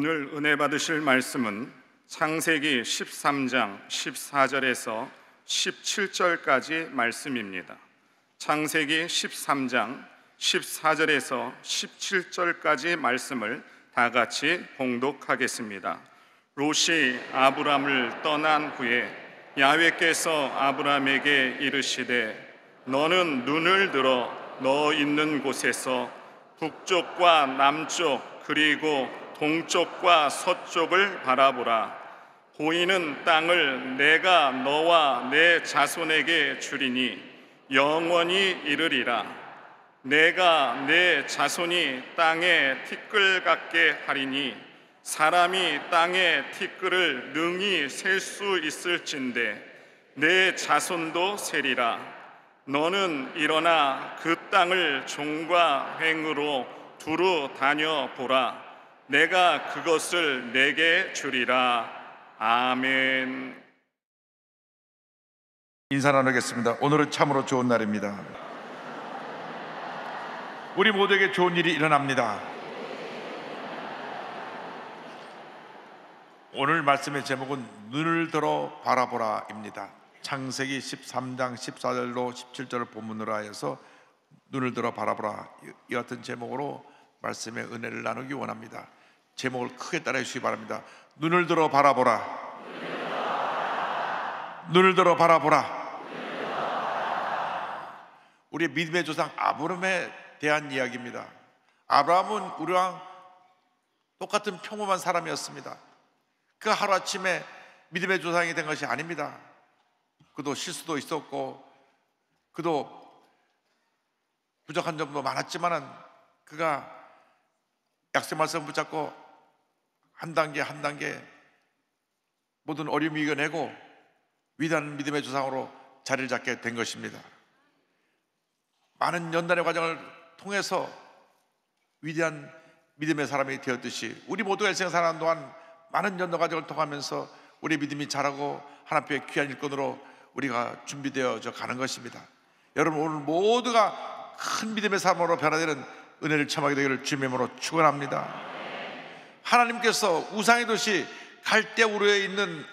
오늘 은혜 받으실 말씀은 창세기 13장 14절에서 17절까지 말씀입니다. 창세기 13장 14절에서 17절까지 말씀을 다 같이 봉독하겠습니다. 롯이 아브람을 떠난 후에 야훼께서 아브람에게 이르시되 너는 눈을 들어 너 있는 곳에서 북쪽과 남쪽 그리고 동쪽과 서쪽을 바라보라. 보이는 땅을 내가 너와 내 자손에게 주리니 영원히 이르리라. 내가 내 자손이 땅에 티끌 같게 하리니 사람이 땅의 티끌을 능히 셀 수 있을진데 내 자손도 세리라. 너는 일어나 그 땅을 종과 횡으로 두루 다녀보라. 내가 그것을 내게 주리라. 아멘. 인사 나누겠습니다. 오늘은 참으로 좋은 날입니다. 우리 모두에게 좋은 일이 일어납니다. 오늘 말씀의 제목은 눈을 들어 바라보라입니다. 창세기 13장 14절로 17절을 본문으로 하여서 눈을 들어 바라보라, 이 같은 제목으로 말씀의 은혜를 나누기 원합니다. 제목을 크게 따라해 주시기 바랍니다. 눈을 들어 바라보라. 눈을 들어 바라보라. 우리의 믿음의 조상 아브람에 대한 이야기입니다. 아브람은 우리랑 똑같은 평범한 사람이었습니다. 그 하루아침에 믿음의 조상이 된 것이 아닙니다. 그도 실수도 있었고 그도 부족한 점도 많았지만은 그가 약속 말씀 붙잡고 한 단계 한 단계 모든 어려움을 이겨내고 위대한 믿음의 조상으로 자리를 잡게 된 것입니다. 많은 연단의 과정을 통해서 위대한 믿음의 사람이 되었듯이 우리 모두가 일생 살아가는 동안 많은 연단 과정을 통하면서 우리 믿음이 자라고 하나님의 귀한 일꾼으로 우리가 준비되어져 가는 것입니다. 여러분, 오늘 모두가 큰 믿음의 사람으로 변화되는 은혜를 체험하게 되기를 주님의 이름으로 축원합니다. 하나님께서 우상의 도시 갈대우르에 있는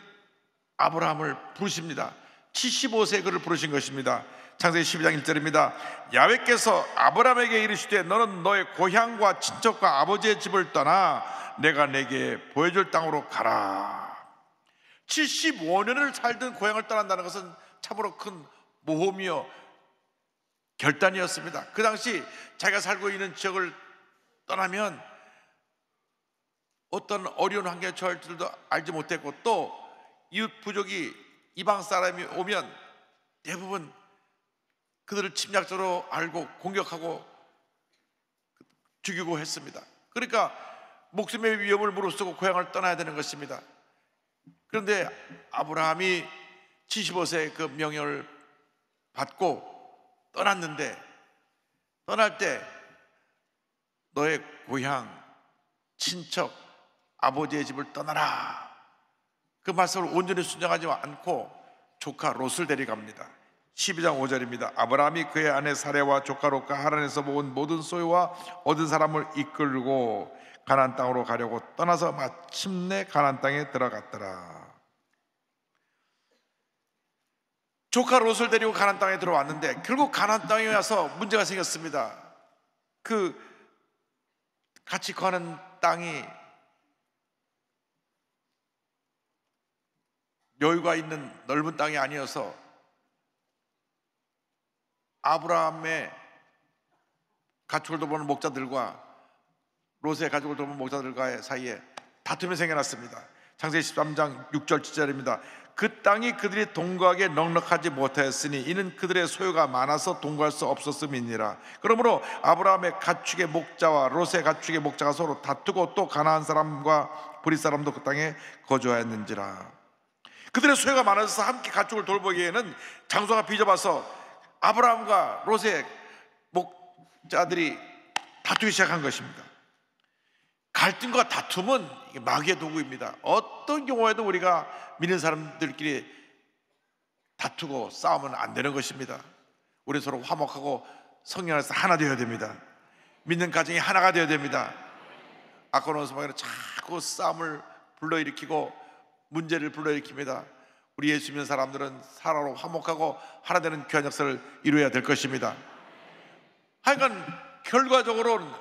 아브라함을 부르십니다. 75세에 그를 부르신 것입니다. 창세기 12장 1절입니다. 야훼께서 아브라함에게 이르시되 너는 너의 고향과 친척과 아버지의 집을 떠나 내가 내게 보여줄 땅으로 가라. 75년을 살던 고향을 떠난다는 것은 참으로 큰 모험이요 결단이었습니다. 그 당시 자기가 살고 있는 지역을 떠나면 어떤 어려운 환경에 처할 줄도 알지 못했고, 또 이웃 부족이 이방 사람이 오면 대부분 그들을 침략자로 알고 공격하고 죽이고 했습니다. 그러니까 목숨의 위험을 무릅쓰고 고향을 떠나야 되는 것입니다. 그런데 아브라함이 75세에 그 명령을 받고 떠났는데, 떠날 때 너의 고향, 친척, 아버지의 집을 떠나라, 그 말씀을 온전히 순종하지 않고 조카 롯을 데려갑니다. 12장 5절입니다. 아브라함이 그의 아내 사레와 조카 롯과 하란에서 모은 모든 소유와 얻은 사람을 이끌고 가나안 땅으로 가려고 떠나서 마침내 가나안 땅에 들어갔더라. 조카 롯을 데리고 가나안 땅에 들어왔는데 결국 가나안 땅에 와서 문제가 생겼습니다. 그 같이 거하는 땅이 여유가 있는 넓은 땅이 아니어서 아브라함의 가축을 돌보는 목자들과 롯의 가축을 돌보는 목자들과의 사이에 다툼이 생겨났습니다. 창세기 13장 6절 7절입니다. 그 땅이 그들이 동거하기에 넉넉하지 못하였으니 이는 그들의 소유가 많아서 동거할 수 없었음이니라. 그러므로 아브라함의 가축의 목자와 롯의 가축의 목자가 서로 다투고 또 가나안 사람과 브릿 사람도 그 땅에 거주하였는지라. 그들의 소유가 많아서 함께 가축을 돌보기에는 장소가 비좁아서 아브라함과 롯의 목자들이 다투기 시작한 것입니다. 갈등과 다툼은 마귀의 도구입니다. 어떤 경우에도 우리가 믿는 사람들끼리 다투고 싸우면 안 되는 것입니다. 우리 서로 화목하고 성령 안에서 하나 되어야 됩니다. 믿는 가정이 하나가 되어야 됩니다. 아까 오는 소방에는 참 자꾸 싸움을 불러일으키고 문제를 불러일으킵니다. 우리 예수 믿는 사람들은 사랑으로 화목하고 하나 되는 귀한 역사를 이루어야 될 것입니다. 하여간 결과적으로는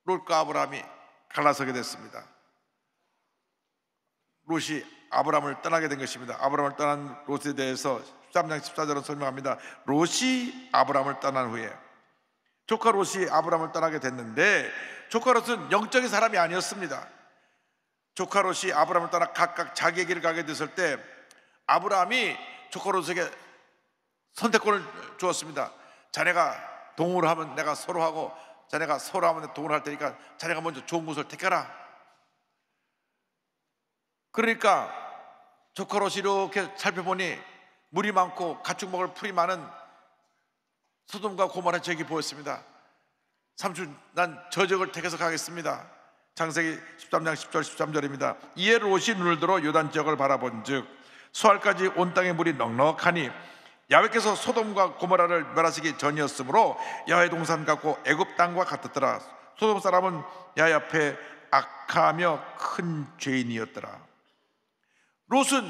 롯과 아브라함이 갈라서게 됐습니다. 롯이 아브라함을 떠나게 된 것입니다. 아브라함을 떠난 롯에 대해서 13장 14절은 설명합니다. 롯이 아브라함을 떠난 후에 조카 롯이 아브라함을 떠나게 됐는데, 조카 롯은 영적인 사람이 아니었습니다. 조카 롯이 아브라함을 떠나 각각 자기의 길을 가게 됐을 때 아브라함이 조카 롯에게 선택권을 주었습니다. 자네가 동으로 하면 내가 서로 하고, 자네가 서로 하면 동으로 할 테니까 자네가 먼저 좋은 곳을 택하라. 그러니까 조카 롯이 이렇게 살펴보니 물이 많고 가축 먹을 풀이 많은 소돔과 고모라 지역이 보였습니다. 삼촌, 난 저 지역을 택해서 가겠습니다. 창세기 13장 10절 13절입니다. 이에 롯이 눈을 들어 요단 지역을 바라본즉 수알까지 온 땅의 물이 넉넉하니 야훼께서 소돔과 고모라를 멸하시기 전이었으므로 야훼 동산 같고 애굽 땅과 같았더라. 소돔 사람은 야훼 앞에 악하며 큰 죄인이었더라. 롯은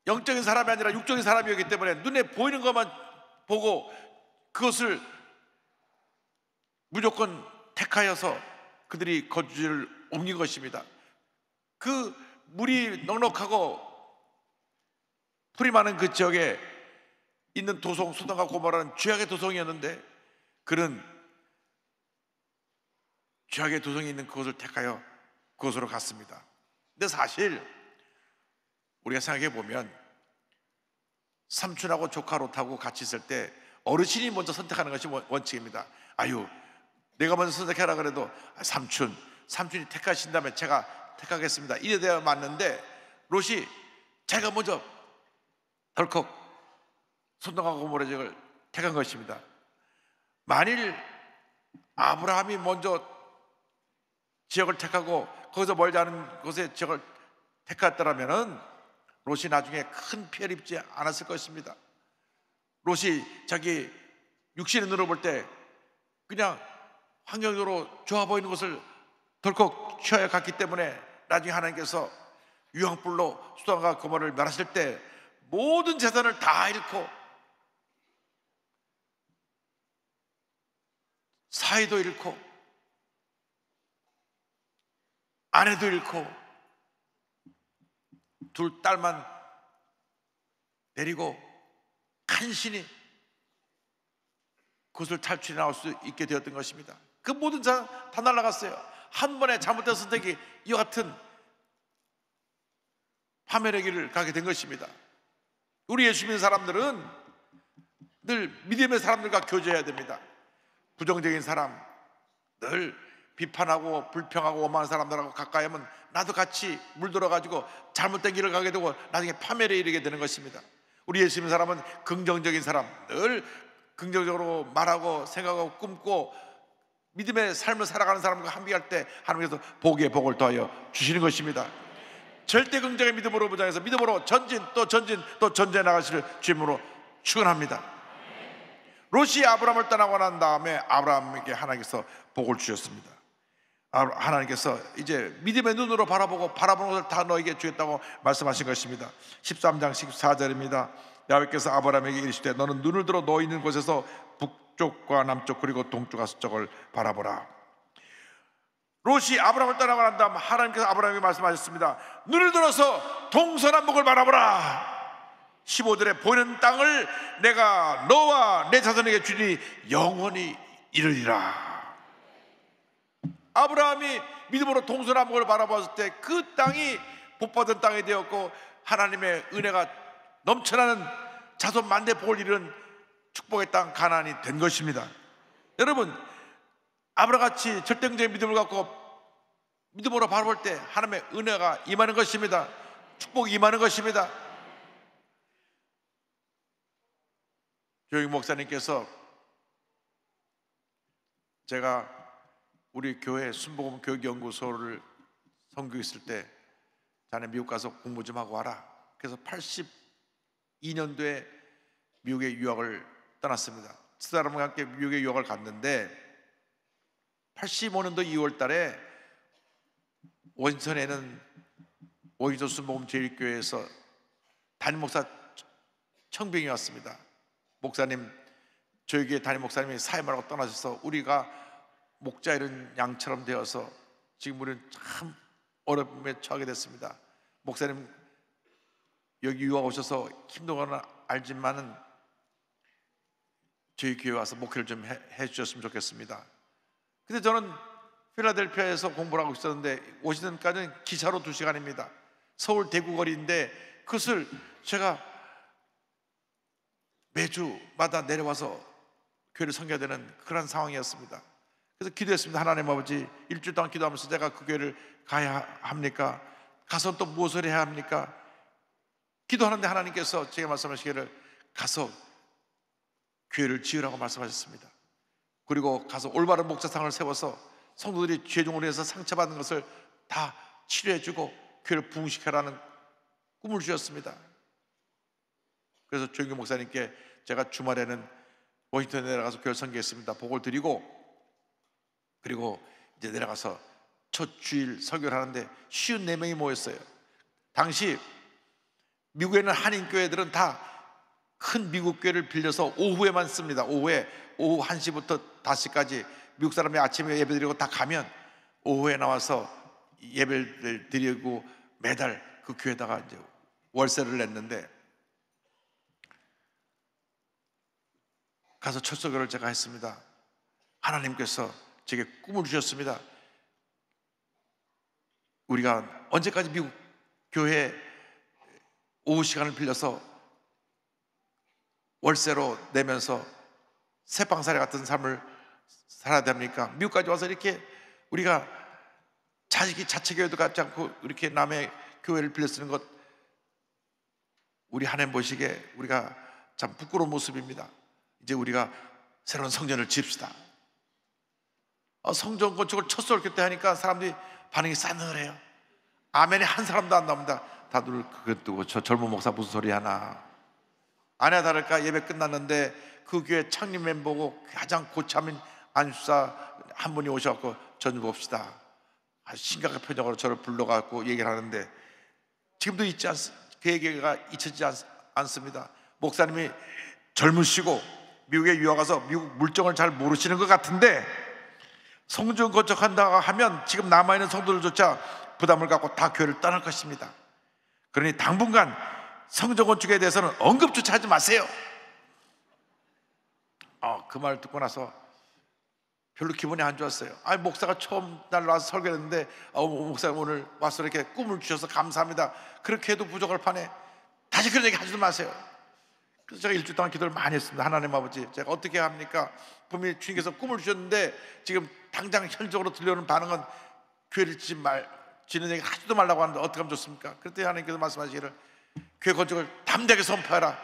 영적인 사람이 아니라 육적인 사람이었기 때문에 눈에 보이는 것만 보고 그것을 무조건 택하여서 그들이 거주지를 옮긴 것입니다. 그 물이 넉넉하고 풀이 많은 그 지역에 있는 도성 소돔과 고모라는 죄악의 도성이었는데 그는 죄악의 도성이 있는 그곳을 택하여 그곳으로 갔습니다. 근데 사실 우리가 생각해 보면 삼촌하고 조카 롯하고 같이 있을 때 어르신이 먼저 선택하는 것이 원칙입니다. 아유, 내가 먼저 선택하라 그래도 삼촌이 택하신다면 제가 택하겠습니다, 이래 돼야 맞는데 롯이 자기가 먼저 덜컥 소돔과 고모라 지역을 택한 것입니다. 만일 아브라함이 먼저 지역을 택하고 거기서 멀지 않은 곳에 지역을 택했더라면 롯이 나중에 큰 피해를 입지 않았을 것입니다. 롯이 자기 육신의 눈으로 볼 때 그냥 환경적으로 좋아 보이는 것을 덜컥 취하여 갔기 때문에 나중에 하나님께서 유황불로 소돔과 고모라를 멸하실 때 모든 재산을 다 잃고 사이도 잃고 아내도 잃고 둘 딸만 데리고 간신히 그것을 탈출해 나올 수 있게 되었던 것입니다. 그 모든 자 다 날아갔어요. 한 번의 잘못된 선택이 이와 같은 파멸의 길을 가게 된 것입니다. 우리 예수 믿는 사람들은 늘 믿음의 사람들과 교제해야 됩니다. 부정적인 사람, 늘 비판하고 불평하고 오만한 사람들하고 가까이 하면 나도 같이 물들어가지고 잘못된 길을 가게 되고 나중에 파멸에 이르게 되는 것입니다. 우리 예수 믿는 사람은 긍정적인 사람, 늘 긍정적으로 말하고 생각하고 꿈고 믿음의 삶을 살아가는 사람과 함께할 때 하나님께서 복에 복을 더하여 주시는 것입니다. 절대 긍정의 믿음으로 무장해서 믿음으로 전진 또 전진 또 전진해 나가시를 주님으로 축원합니다. 롯이 아브라함을 떠나고 난 다음에 아브라함에게 하나님께서 복을 주셨습니다. 하나님께서 이제 믿음의 눈으로 바라보고 바라보는 것을 다 너에게 주겠다고 말씀하신 것입니다. 13장 14절입니다. 야훼께서 아브라함에게 이르시되 너는 눈을 들어 너 있는 곳에서 북쪽과 남쪽 그리고 동쪽과 서쪽을 바라보라. 롯이 아브라함을 떠나고 난 다음 하나님께서 아브라함에게 말씀하셨습니다. 눈을 들어서 동서남북을 바라보라. 15절에 보이는 땅을 내가 너와 내 자손에게 주니 영원히 이르리라. 아브라함이 믿음으로 동서남북을 바라봤을 때 그 땅이 복받은 땅이 되었고 하나님의 은혜가 넘쳐나는 자손 만대 복을 이루는 축복의 땅 가나안이 된 것입니다. 여러분, 아브라함같이 절대적인 믿음을 갖고 믿음으로 바라볼 때 하나님의 은혜가 임하는 것입니다. 축복이 임하는 것입니다. 조영희 목사님께서 제가 우리 교회 순복음 교육연구소를 선교했을 때 자네 미국 가서 공부 좀 하고 와라. 그래서 82년도에 미국에 유학을 떠났습니다. 그 사람과 함께 미국에 유학을 갔는데 85년도 2월 달에 원선에는 오이도수 모금제일교회에서 담임 목사 청빙이 왔습니다. 목사님, 저희 교회 담임 목사님이 사임하라고 떠나셔서 우리가 목자 이런 양처럼 되어서 지금 우리는 참 어려움에 처하게 됐습니다. 목사님 여기 유학 오셔서 힘든 건 알지만은 저희 교회 와서 목회를 좀 해주셨으면 좋겠습니다. 근데 저는 필라델피아에서 공부를 하고 있었는데 오시는까지는 기차로 2시간입니다. 서울 대구 거리인데 그것을 제가 매주마다 내려와서 교회를 섬겨야 되는 그런 상황이었습니다. 그래서 기도했습니다. 하나님 아버지, 일주일 동안 기도하면서 제가 그 교회를 가야 합니까? 가서 또 무엇을 해야 합니까? 기도하는데 하나님께서 제게 말씀하시기를 가서 교회를 지으라고 말씀하셨습니다. 그리고 가서 올바른 목자상을 세워서 성도들이 죄종으로 해서 상처받는 것을 다 치료해주고 교회를 부흥시켜라는 꿈을 주셨습니다. 그래서 조영규 목사님께 제가 주말에는 워싱턴에 내려가서 교회 선교했습니다. 복을 드리고 그리고 이제 내려가서 첫 주일 설교를 하는데 54명이 모였어요. 당시 미국에는 한인교회들은 다 큰 미국 교회를 빌려서 오후에만 씁니다. 오후 1시부터 5시까지 미국 사람이 아침에 예배 드리고 다 가면 오후에 나와서 예배를 드리고 매달 그 교회에다가 이제 월세를 냈는데 가서 첫 설교를 제가 했습니다. 하나님께서 제게 꿈을 주셨습니다. 우리가 언제까지 미국 교회 오후 시간을 빌려서 월세로 내면서 새빵살이 같은 삶을 살아야 됩니까? 미국까지 와서 이렇게 우리가 자체 교회도 갖지 않고 이렇게 남의 교회를 빌려 쓰는 것, 우리 하나님 보시기에 우리가 참 부끄러운 모습입니다. 이제 우리가 새로운 성전을 지읍시다. 성전 건축을 첫 설교 때 하니까 사람들이 반응이 싸늘해요. 아멘이 한 사람도 안 나옵니다. 다들 그거 두고 저 젊은 목사 무슨 소리 하나. 아니나 다를까 예배 끝났는데 그 교회 창립 멤버고 가장 고참인 안수사 한 분이 오셔서 전 봅시다. 아주 심각한 표정으로 저를 불러갖고 얘기를 하는데 지금도 그 얘기가 잊혀지지 않습니다. 목사님이 젊으시고 미국에 유학 가서 미국 물정을 잘 모르시는 것 같은데 성전 건축한다고 하면 지금 남아있는 성도들조차 부담을 갖고 다 교회를 떠날 것입니다. 그러니 당분간 성전 건축에 대해서는 언급조차 하지 마세요. 그 말 듣고 나서 별로 기분이 안 좋았어요. 목사가 처음 날 와서 설교했는데 목사님 오늘 와서 이렇게 꿈을 주셔서 감사합니다. 그렇게 해도 부족할 판에 다시 그런 얘기 하지도 마세요. 그래서 제가 일주일 동안 기도를 많이 했습니다. 하나님 아버지, 제가 어떻게 합니까? 분명히 주님께서 꿈을 주셨는데 지금 당장 현실적으로 들려오는 반응은 교회를 지는 얘기 하지도 말라고 하는데 어떻게 하면 좋습니까? 그랬더니 하나님께서 말씀하시기를 교회 건축을 담대하게 선포해라.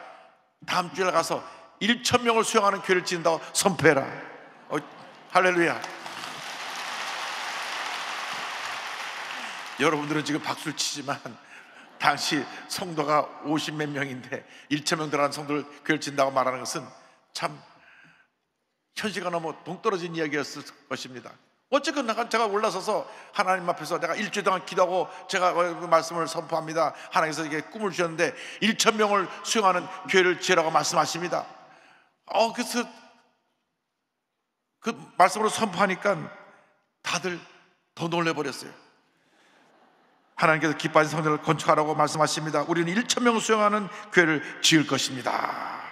다음 주에 가서 1,000명을 수용하는 교회를 짓는다고 선포해라. 할렐루야. 여러분들은 지금 박수를 치지만 당시 성도가 50몇 명인데 1,000명 들어가는 성도를 교회를 짓는다고 말하는 것은 참 현실과 너무 동떨어진 이야기였을 것입니다. 어쨌건 제가 올라서서 하나님 앞에서 내가 일주일 동안 기도하고 제가 그 말씀을 선포합니다. 하나님께서 이게 꿈을 주셨는데 1,000명을 수용하는 교회를 지으라고 말씀하십니다. 그래서 그 말씀으로 선포하니까 다들 더 놀래버렸어요. 하나님께서 기뻐하신 성전을 건축하라고 말씀하십니다. 우리는 1,000명을 수용하는 교회를 지을 것입니다.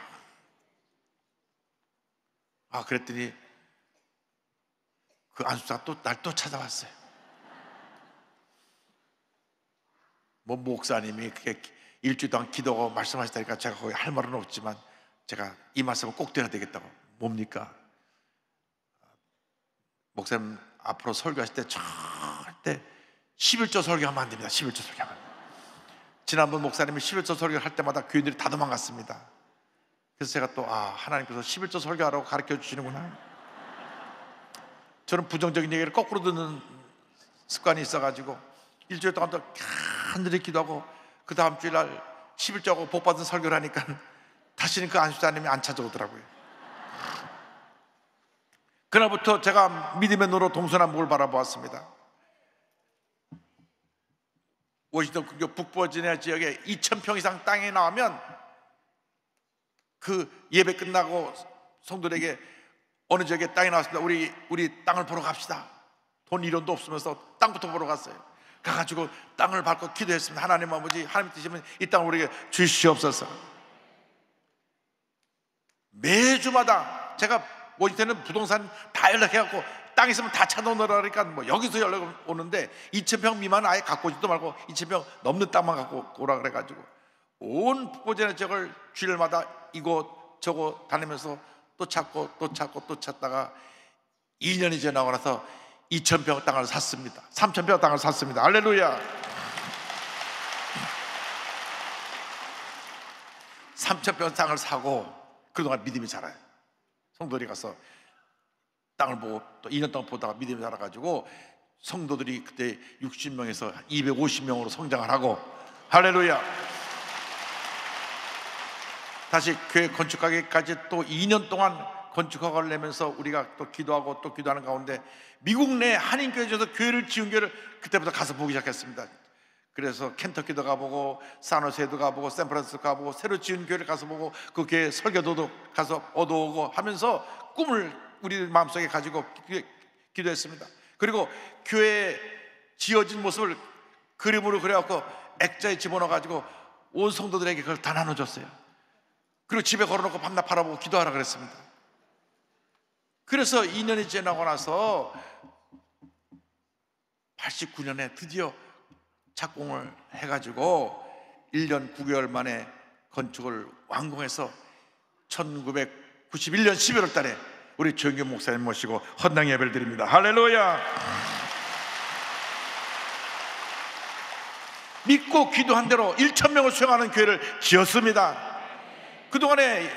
그랬더니 그 안수사가 날 또 찾아왔어요. 목사님이 그게 일주일 동안 기도하고 말씀하시다니까 제가 거기 할 말은 없지만 제가 이 말씀을 꼭 드려야 되겠다고. 뭡니까? 목사님 앞으로 설교하실 때 절대 11조 설교하면 안 됩니다. 11조 설교하면. 지난번 목사님이 11조 설교할 때마다 교인들이 다 도망갔습니다. 그래서 제가 또 하나님께서 11조 설교하라고 가르쳐 주시는구나. 저는 부정적인 얘기를 거꾸로 듣는 습관이 있어가지고 일주일 동안 또 간절히 기도하고 그 다음 주일날 11조하고 복받은 설교를 하니까 다시는 그 안수사님이 안 찾아오더라고요. 그날부터 제가 믿음의 눈으로 동서남북을 바라보았습니다. 워싱턴 근교 북버지니아 지역에 2,000평 이상 땅이 나오면 그 예배 끝나고 성도들에게 어느 지역에 땅이 나왔습니다. 우리 땅을 보러 갑시다. 돈 1원도 없으면서 땅부터 보러 갔어요. 가가지고 땅을 밟고 기도했습니다. 하나님 아버지, 하나님 뜻이면 이 땅을 우리에게 주시옵소서. 매주마다 제가 워싱턴은 부동산 다 연락해갖고 땅 있으면 다 찾아오느라 그러니까 뭐 여기서 연락 오는데 2,000평 미만은 아예 갖고 오지도 말고 2,000평 넘는 땅만 갖고 오라 그래가지고 온 북부지나 지역을 주일마다 이곳 저곳 다니면서 또 찾고 또 찾고 또 찾다가 2년이 지나고 나서 2,000평 땅을 샀습니다. 3,000평 땅을 샀습니다. 할렐루야. 3,000평 땅을 사고 그동안 믿음이 자라요. 성도들이 가서 땅을 보고 또 2년 동안 보다가 믿음이 자라가지고 성도들이 그때 60명에서 250명으로 성장을 하고, 할렐루야. 다시 교회 건축하기까지 또 2년 동안 건축허가를 내면서 우리가 또 기도하고 또 기도하는 가운데 미국 내 한인교회에서 교회를 지은 교회를 그때부터 가서 보기 시작했습니다. 그래서 켄터키도 가보고 산호세도 가보고 샌프란시스코 가보고 새로 지은 교회를 가서 보고 그 교회 설교도 가서 얻어오고 하면서 꿈을 우리 마음속에 가지고 기도했습니다. 그리고 교회 지어진 모습을 그림으로 그려갖고 액자에 집어넣어가지고 온 성도들에게 그걸 다 나눠줬어요. 그리고 집에 걸어놓고 밤낮 바라보고 기도하라 그랬습니다. 그래서 2년이 지나고 나서 89년에 드디어 착공을 해가지고 1년 9개월 만에 건축을 완공해서 1991년 11월 달에 우리 조영균 목사님 모시고 헌당 예배를 드립니다. 할렐루야. 믿고 기도한 대로 1,000명을 수용하는 교회를 지었습니다. 그동안에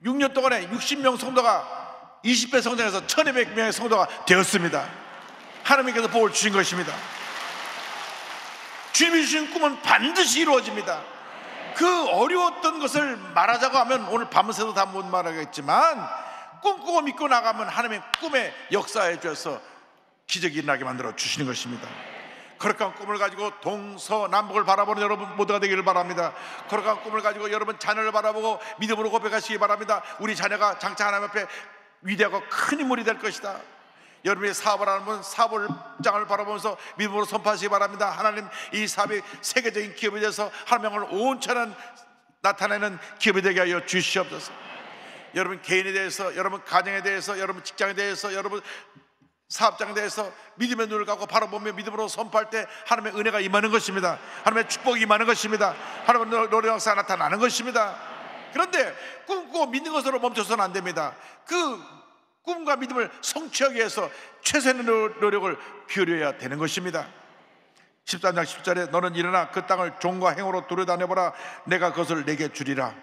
6년 동안에 60명 성도가 20배 성장해서 1,200명의 성도가 되었습니다. 하나님께서 복을 주신 것입니다. 주님이 주신 꿈은 반드시 이루어집니다. 그 어려웠던 것을 말하자고 하면 오늘 밤새도 다 못 말하겠지만 꿈꾸고 믿고 나가면 하나님의 꿈에 역사해 주셔서 기적이 일어나게 만들어 주시는 것입니다. 거룩한 꿈을 가지고 동서남북을 바라보는 여러분 모두가 되기를 바랍니다. 거룩한 꿈을 가지고 여러분 자녀를 바라보고 믿음으로 고백하시기 바랍니다. 우리 자녀가 장차 하나님 앞에 위대하고 큰 인물이 될 것이다. 여러분이 사업을 하는 분 사업장을 바라보면서 믿음으로 선포하시기 바랍니다. 하나님, 이 사업이 세계적인 기업이 돼서 하나님을 온전한 나타내는 기업이 되게 하여 주시옵소서. 여러분 개인에 대해서, 여러분 가정에 대해서, 여러분 직장에 대해서, 여러분 사업장에 대해서 믿음의 눈을 갖고 바라보며 믿음으로 선포할 때 하나님의 은혜가 임하는 것입니다. 하나님의 축복이 임하는 것입니다. 하나님의 노래 역사가 나타나는 것입니다. 그런데 꿈꾸고 믿는 것으로 멈춰서는 안 됩니다. 그 꿈과 믿음을 성취하기 위해서 최선의 노력을 기울여야 되는 것입니다. 13장 10절에 너는 일어나 그 땅을 종과 행으로 두루다녀보라. 내가 그것을 내게 주리라.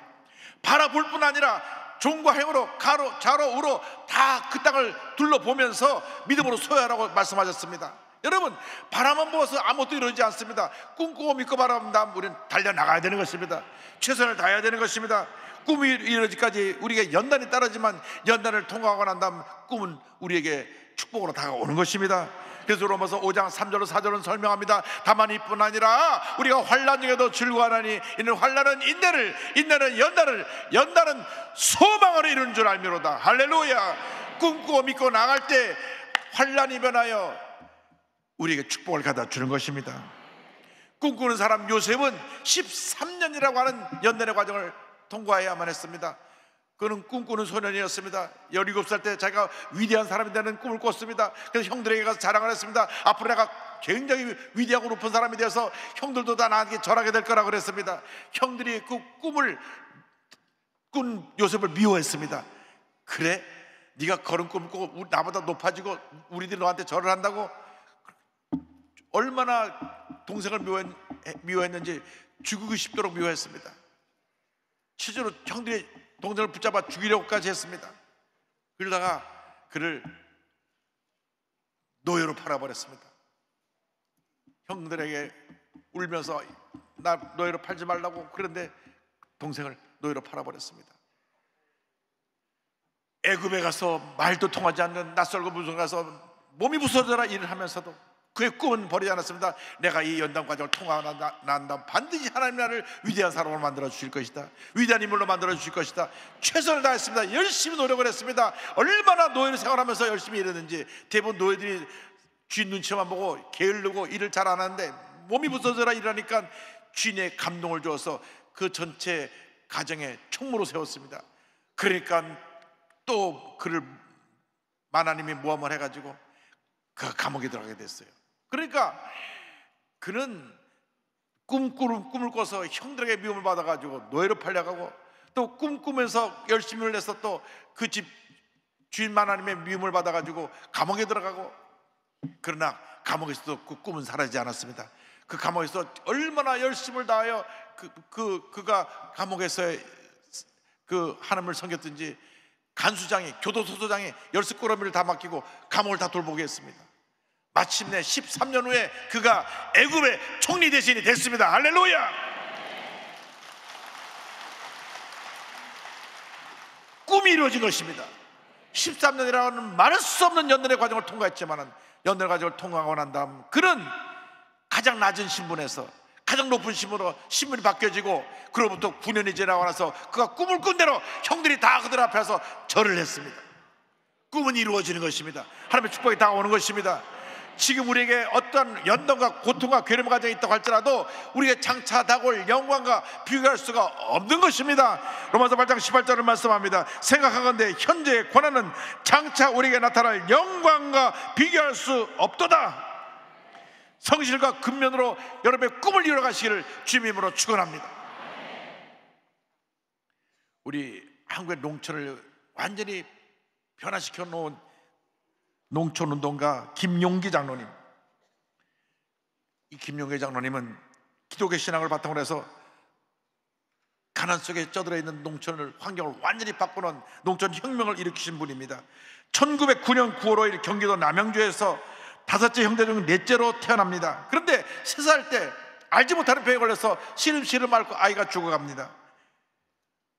바라볼 뿐 아니라 종과 행으로 가로 좌로 우로 다 그 땅을 둘러보면서 믿음으로 소유하라고 말씀하셨습니다. 여러분, 바라만 보아서 아무것도 이루어지지 않습니다. 꿈꾸고 믿고 바라본다면 우리는 달려나가야 되는 것입니다. 최선을 다해야 되는 것입니다. 꿈이 이루어지기까지 우리에게 연단이 따르지만 연단을 통과하고 난 다음 꿈은 우리에게 축복으로 다가오는 것입니다. 그래서 로마서 5장 3절로 4절은 설명합니다. 다만 이뿐 아니라 우리가 환난 중에도 즐거워하나니 이는 환난은 인내를, 인내는 연단을, 연단은 소망을 이루는 줄 알미로다. 할렐루야. 꿈꾸고 믿고 나갈 때 환난이 변하여 우리에게 축복을 갖다 주는 것입니다. 꿈꾸는 사람 요셉은 13년이라고 하는 연단의 과정을 통과해야만 했습니다. 그는 꿈꾸는 소년이었습니다. 17살 때 자기가 위대한 사람이 되는 꿈을 꿨습니다. 그래서 형들에게 가서 자랑을 했습니다. 앞으로 내가 굉장히 위대하고 높은 사람이 되어서 형들도 다 나한테 절하게 될 거라고 그랬습니다. 형들이 그 꿈을 꾼 요셉을 미워했습니다. 그래? 네가 그런 꿈을 꾸고 나보다 높아지고 우리들이 너한테 절을 한다고? 얼마나 동생을 미워했는지 죽이고 싶도록 미워했습니다. 실제로 형들이 동생을 붙잡아 죽이려고까지 했습니다. 그러다가 그를 노예로 팔아버렸습니다. 형들에게 울면서 나 노예로 팔지 말라고, 그런데 동생을 노예로 팔아버렸습니다. 애굽에 가서 말도 통하지 않는 낯설고 무슨 가서 몸이 부서져라 일을 하면서도 그의 꿈은 버리지 않았습니다. 내가 이 연단 과정을 통과한 다음 반드시 하나님 나라를 위대한 사람으로 만들어 주실 것이다. 위대한 인물로 만들어 주실 것이다. 최선을 다했습니다. 열심히 노력을 했습니다. 얼마나 노예를 생활하면서 열심히 일했는지. 대부분 노예들이 주인 눈치만 보고 게으르고 일을 잘 안 하는데 몸이 부서져라 일하니까 주인의 감동을 주어서 그 전체 가정에 총무로 세웠습니다. 그러니까 또 그를 하나님이 모함을 해가지고 그 감옥에 들어가게 됐어요. 그러니까 그는 꿈을 꿔서 형들에게 미움을 받아가지고 노예로 팔려가고, 또 꿈꾸면서 열심히 해서 또 그 집 주인 하나님의 미움을 받아가지고 감옥에 들어가고, 그러나 감옥에서도 그 꿈은 사라지지 않았습니다. 그 감옥에서 얼마나 열심을 다하여 그가 감옥에서의 그 하나님을 섬겼든지 간수장이, 교도소장이 열쇠꾸러미를 다 맡기고 감옥을 다 돌보게 했습니다. 마침내 13년 후에 그가 애굽의 총리 대신이 됐습니다. 할렐루야! 꿈이 이루어진 것입니다. 13년이라는 말할 수 없는 연단의 과정을 통과했지만, 연단의 과정을 통과하고 난 다음 그는 가장 낮은 신분에서 가장 높은 신분이 바뀌어지고, 그로부터 9년이 지나고 나서 그가 꿈을 꾼 대로 형들이 다 그들 앞에서 절을 했습니다. 꿈은 이루어지는 것입니다. 하나님의 축복이 다가오는 것입니다. 지금 우리에게 어떤 연단과 고통과 괴로움 과정이 있다고 할지라도 우리에게 장차 다가올 영광과 비교할 수가 없는 것입니다. 로마서 8장 18절을 말씀합니다. 생각하건대 현재의 고난은 장차 우리에게 나타날 영광과 비교할 수 없도다. 성실과 근면으로 여러분의 꿈을 이루어 가시기를 주님의 이름으로 축원합니다. 우리 한국의 농촌을 완전히 변화시켜 놓은 농촌운동가 김용기 장로님, 이 김용기 장로님은 기독교 신앙을 바탕으로 해서 가난 속에 쩌들어 있는 농촌을, 환경을 완전히 바꾸는 농촌 혁명을 일으키신 분입니다. 1909년 9월 5일 경기도 남양주에서 5째 형제 중 4째로 태어납니다. 그런데 3살 때 알지 못하는 병에 걸려서 시름시름 앓고 아이가 죽어갑니다.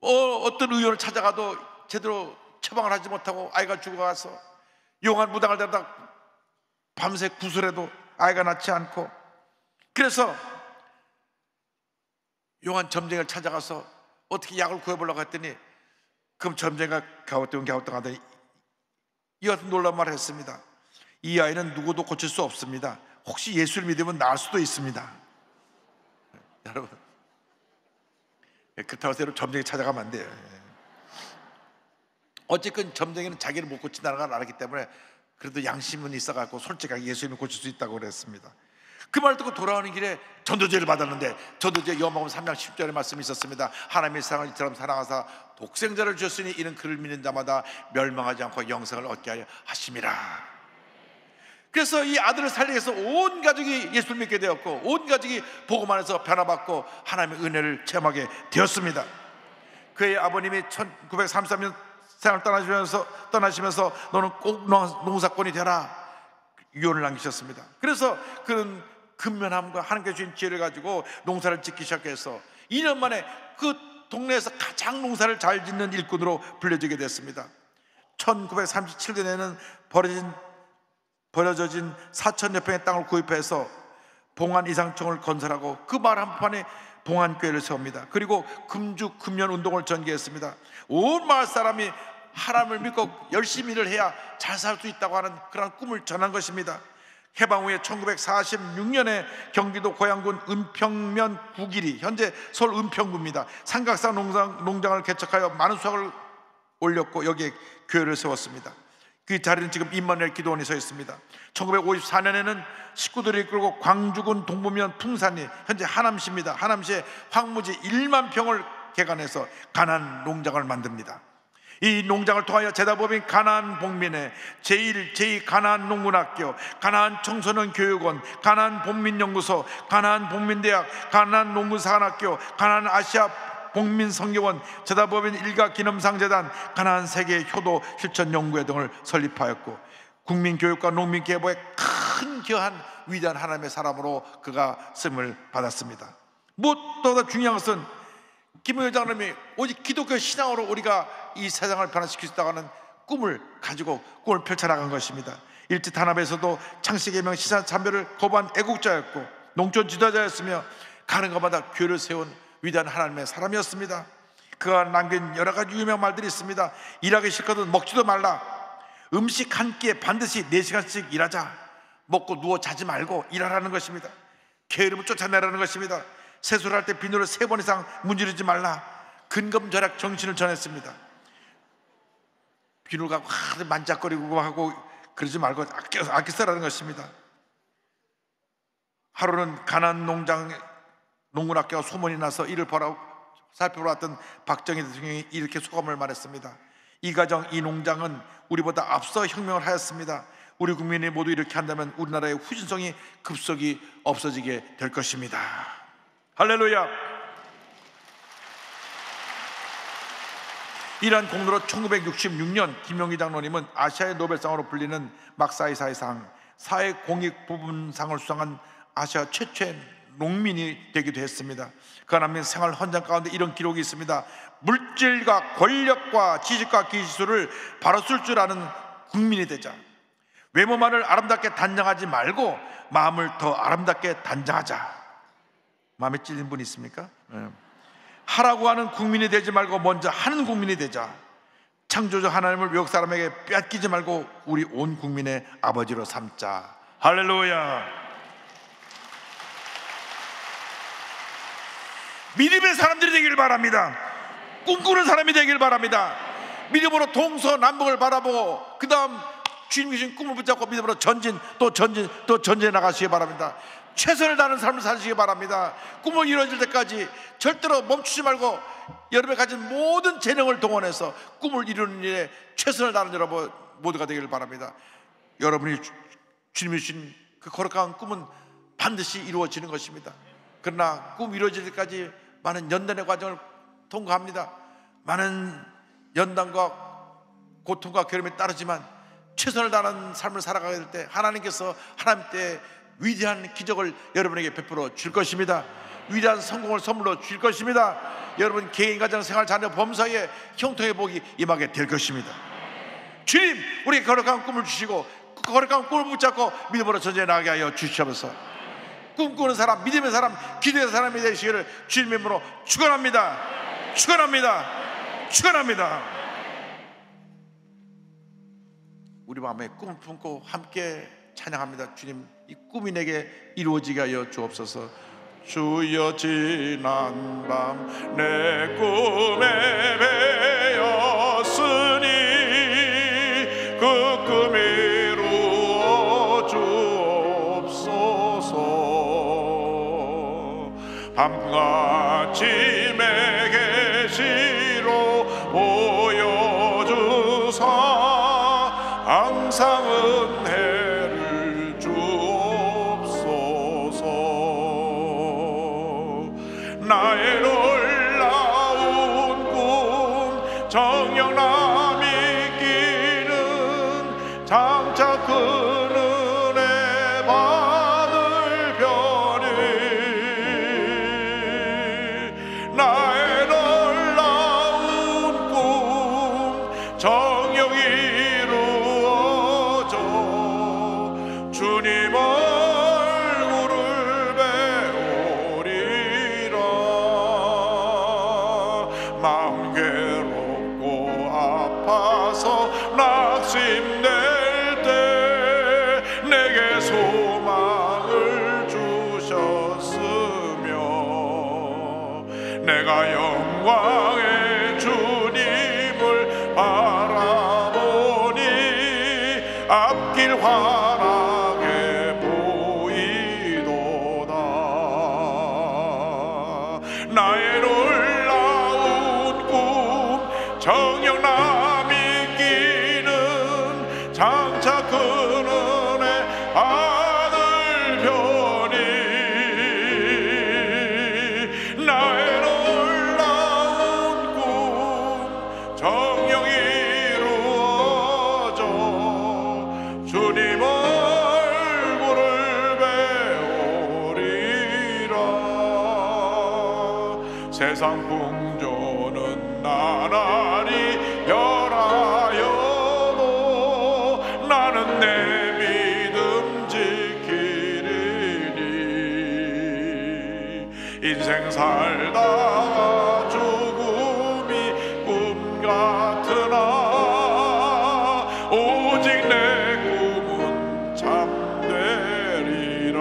어떤 의원을 찾아가도 제대로 처방을 하지 못하고 아이가 죽어가서 용한 무당을 데려다 밤새 구슬해도 아이가 낫지 않고, 그래서 용한 점쟁이를 찾아가서 어떻게 약을 구해보려고 했더니, 그럼 점쟁이가 갸우뚱 하더니 이 같은 놀라운 말을 했습니다. 이 아이는 누구도 고칠 수 없습니다. 혹시 예수를 믿으면 나을 수도 있습니다. 여러분, 그렇다고 해서 점쟁이 찾아가면 안 돼요. 어쨌든 점쟁이는 자기를 못 고친다는 걸 알았기 때문에 그래도 양심은 있어갖고 솔직하게 예수님을 고칠 수 있다고 그랬습니다. 그 말 듣고 돌아오는 길에 전도제를 받았는데, 전도제 요한복음 3장 10절의 말씀이 있었습니다. 하나님이 세상을 이처럼 사랑하사 독생자를 주셨으니 이는 그를 믿는 자마다 멸망하지 않고 영생을 얻게 하려 하심이라. 그래서 이 아들을 살리기 위해서 온 가족이 예수를 믿게 되었고, 온 가족이 복음 안에서 변화받고 하나님의 은혜를 체험하게 되었습니다. 그의 아버님이 1933년 세상을 떠나시면서 너는 꼭 농사꾼이 되라 유언을 남기셨습니다. 그래서 그는 근면함과 하나님께 주신 지혜를 가지고 농사를 짓기 시작해서 2년 만에 그 동네에서 가장 농사를 잘 짓는 일꾼으로 불려지게 됐습니다. 1937년에는 버려진 4,000여 평의 땅을 구입해서 봉안 이상청을 건설하고 그 마을 한복판에 봉안교회를 세웁니다. 그리고 금주 금연 운동을 전개했습니다. 온 마을 사람이 하나님을 믿고 열심히 일을 해야 잘 살 수 있다고 하는 그런 꿈을 전한 것입니다. 해방 후에 1946년에 경기도 고양군 은평면 구길이, 현재 서울 은평구입니다. 삼각산 농장을 개척하여 많은 수확을 올렸고 여기에 교회를 세웠습니다. 그 자리는 지금 임마누엘 기도원이 서 있습니다. 1954년에는 식구들이 이끌고 광주군 동부면 풍산리, 현재 하남시입니다. 하남시에 황무지 1만 평을 개간해서 가나안 농장을 만듭니다. 이 농장을 통하여 제다법인 가나안 복민회, 제1, 제2 가나안 농군학교, 가나안 청소년 교육원, 가나안 복민연구소, 가나안 복민대학, 가나안 농군사관학교, 가나안 아시아 복민성교원, 제다법인 일가기념상재단, 가나안 세계 효도 실천연구회 등을 설립하였고, 국민교육과 농민계보에 큰 기여한 위대한 하나님의 사람으로 그가 쓰임을 받았습니다. 무엇보다 중요한 것은 김용기 장로님이 오직 기독교 신앙으로 우리가 이 세상을 변화시킬 수 있다고 하는 꿈을 가지고 꿈을 펼쳐나간 것입니다. 일제 탄압에서도 창세계명 시사참배를 거부한 애국자였고 농촌 지도자였으며 가는 곳마다 교회를 세운 위대한 하나님의 사람이었습니다. 그가 남긴 여러 가지 유명한 말들이 있습니다. 일하기 싫거든 먹지도 말라. 음식 한 끼에 반드시 4시간씩 일하자. 먹고 누워 자지 말고 일하라는 것입니다. 게으름을 쫓아내라는 것입니다. 세수를 할 때 비누를 3번 이상 문지르지 말라. 근검절약 정신을 전했습니다. 비누를 갖고 만작거리고 하고 그러지 말고 아껴 쓰라는 것입니다. 하루는 가난 농군학교가 소문이 나서 이를 살펴보러 왔던 박정희 대통령이 이렇게 소감을 말했습니다. 이 가정, 이 농장은 우리보다 앞서 혁명을 하였습니다. 우리 국민이 모두 이렇게 한다면 우리나라의 후진성이 급속히 없어지게 될 것입니다. 할렐루야. 이러한 공로로 1966년 김용기 장로님은 아시아의 노벨상으로 불리는 막사이사이상 사회공익부분상을 수상한 아시아 최초의 농민이 되기도 했습니다. 그 남민 생활 헌장 가운데 이런 기록이 있습니다. 물질과 권력과 지식과 기술을 바로 쓸 줄 아는 국민이 되자. 외모만을 아름답게 단장하지 말고 마음을 더 아름답게 단장하자. 마음에 찔린 분 있습니까? 하라고 하는 국민이 되지 말고 먼저 하는 국민이 되자. 창조주 하나님을 외국 사람에게 빼앗기지 말고 우리 온 국민의 아버지로 삼자. 할렐루야. 믿음의 사람들이 되길 바랍니다. 꿈꾸는 사람이 되길 바랍니다. 믿음으로 동서남북을 바라보고 그 다음 주님 주신 꿈을 붙잡고 믿음으로 전진 또 전진해 나가시기 바랍니다. 최선을 다하는 삶을 사시기 바랍니다. 꿈을 이루어질 때까지 절대로 멈추지 말고 여러분이 가진 모든 재능을 동원해서 꿈을 이루는 일에 최선을 다하는 여러분 모두가 되기를 바랍니다. 여러분이 주님이 주신 그 거룩한 꿈은 반드시 이루어지는 것입니다. 그러나 꿈 이루어질 때까지 많은 연단의 과정을 통과합니다. 많은 연단과 고통과 괴로움이 따르지만 최선을 다하는 삶을 살아가게 될 때 하나님께서 하나님 때 위대한 기적을 여러분에게 베풀어 줄 것입니다. 위대한 성공을 선물로 줄 것입니다. 여러분 개인, 가정, 생활, 자녀, 범사에 형통의 복이 임하게 될 것입니다. 주님, 우리에게 거룩한 꿈을 주시고 그 거룩한 꿈을 붙잡고 믿음으로 전진해 나가게 하여 주시옵소서. 꿈꾸는 사람, 믿음의 사람, 기도의 사람이 되시기를 주님의 이름으로 축원합니다. 축원합니다. 축원합니다. 우리 마음에 꿈을 품고 함께 찬양합니다. 주님, 이 꿈이 내게 이루어지게 하여 주옵소서. 주여, 지난 밤 내 꿈에 배었으니 그 꿈 이루어 주옵소서. 밤같이 내게 계시로 보여주사 항상 은혜를 주옵소서. 나의 놀라운 꿈 정령나 믿기는 장차 그 은혜 받을 편이 나의 놀라운 꿈 정령 이루어져 주님 얼굴을 배우리라. 마음 괴롭고 아파서 낙심될 때 내게 소망을 주셨으며 내가 영광의 주님을 바라보니 앞길 환하게 보이도다. 나의 놀라운 꿈 정녕 나 믿기는 장차 큰 은혜 받을 편이 나의 놀라운 꿈 정녕 이루어져 주님 얼굴을 배우리라. 세상 풍조는 나날이 변하여 살다가 죽음이 꿈 같으나 오직 내 꿈은 참되리라.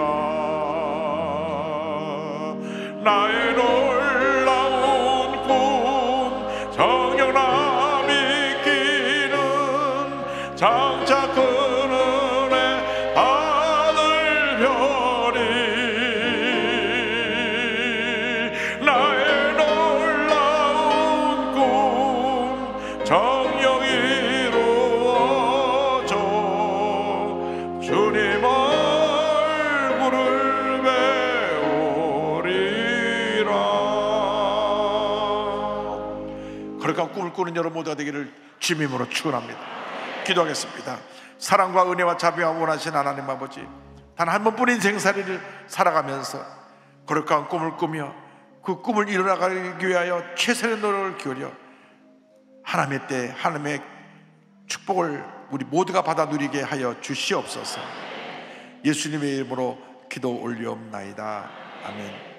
나의 놀라운 꿈 정령남이 끼는 장차 그늘에 하늘별이 나의 놀라운 꿈 정령이 이루어져 주님 얼굴을 배우리라. 그러니까 꿈을 꾸는 여러분 모두가 되기를 주님의 이름으로 축원합니다. 기도하겠습니다. 사랑과 은혜와 자비와 원하신 하나님 아버지, 단 한 번뿐인 생살이를 살아가면서 거룩한 꿈을 꾸며 그 꿈을 이뤄나가기 위하여 최선의 노력을 기울여 하나님의 때 하나님의 축복을 우리 모두가 받아 누리게 하여 주시옵소서. 예수님의 이름으로 기도 올리옵나이다. 아멘.